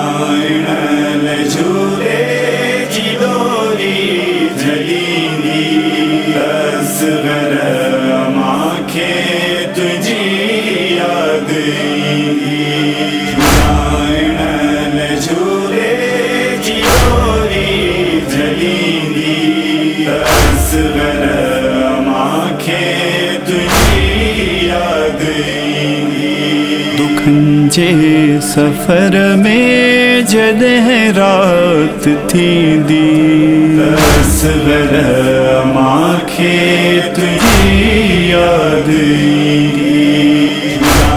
झुलाइणले झूले की डोरी झलीनी असगर माखे तुझी याद झुलाइणले झूले की डोरी झलीनी असगर माखे तुझी याद दुखंजे सफर में जॾहिं रात थींदी असगर माखे तुझी याद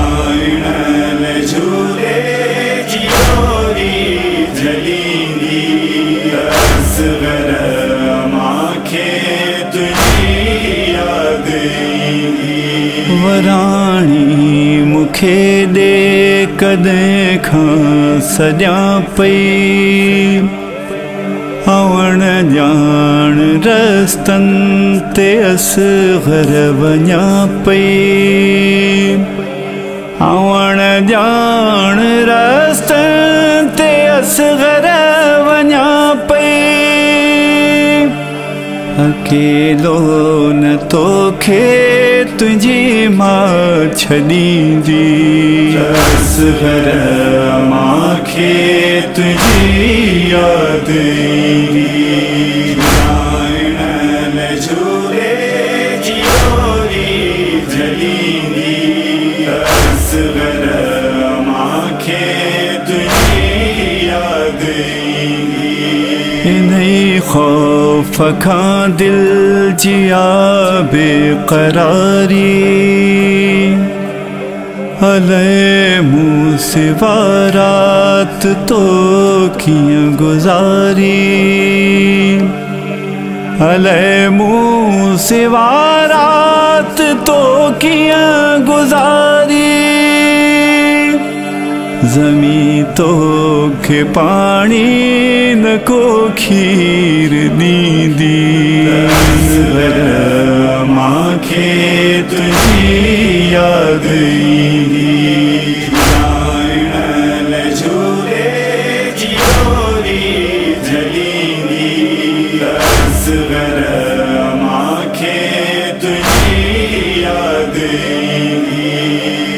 झुलाइणले झूले की डोरी झलीनी असगर माखे तुझी याद वराणी मुखे दे कदें खां सॼां पई आवण ॼाण रस्तनि ते असगर वञां पई आवण ॼाण रस्तनि ते असगर वञां पई अकेलो न तोखे तुझी मां छॾींदी असगर माखे तुझी याद झुलाइणले झूले की डोरी झलीनी असगर माखे तुझी याद इन्हीं खौफ खां दिल जिया बेकरारी अले मूं सिवा रात तो कीअं गुज़ारी अले मूं सिवा रात तो कीअं गुज़ारी ज़मी तो के पानी न को खीर ॾींदी असगर माखे तुझी याद झुलाइणले झूले की डोरी झलीनी असगर माखे तुझी याद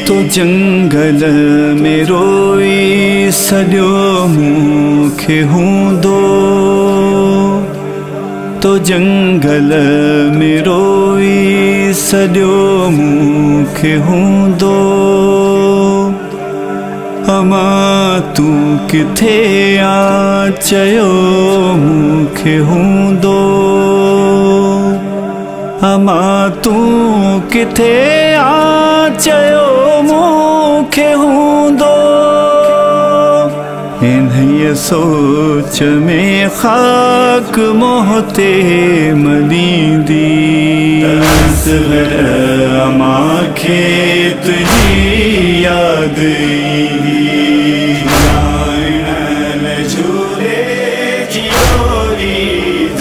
तो जंगल में रोई सॼो मूंखे हूंदो तो जंगल में रोई सॼो मूंखे हूंदो अमा तूं किथे आ चयो मूंखे हूंदो अमा तूं किथे आ चयो मूंखे हूंदो इन्हीअ सोच में ख़ाक मोहते मलींदी असगर माखे तुझी याद झुलाइणले झूले की डोरी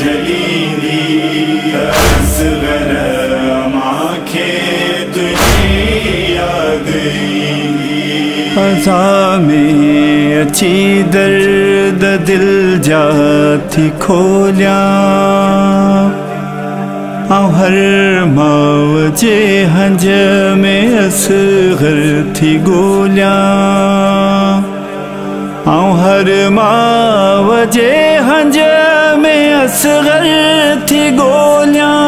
झलीनी असगर माखे तुझी याद फ़ज़ा में अची दर्द दिल जा थी खोलियां आऊं हर माव जे हंज में असगर थी ॻोल्हियां आऊं हर माव जे हंज में असगर थी ॻोल्हियां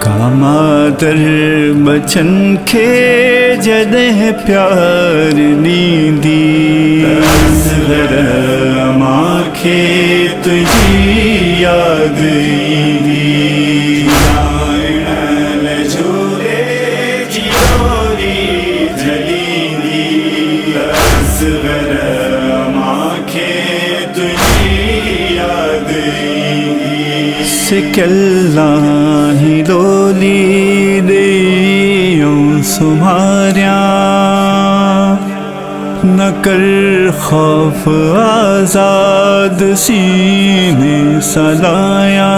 कामादर बचन खे जॾहिं प्यार ॾींदी असगर माखे तुझी याद झुलाइणले झूले की डोरी झलीनी असगर माखे तुझी याद सिकल्ला ही डोली ॾेयूं सुम्हारियां न कर खौफ आज़ाद सीने सलाया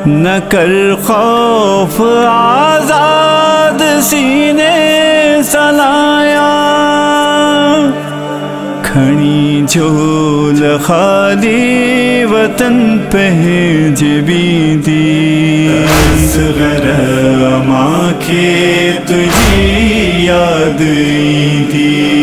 न कर खौफ आज़ाद सीने सलाया खड़ी झोल खाली वतन पहज बीदी असगर माँ के तुझी याद दी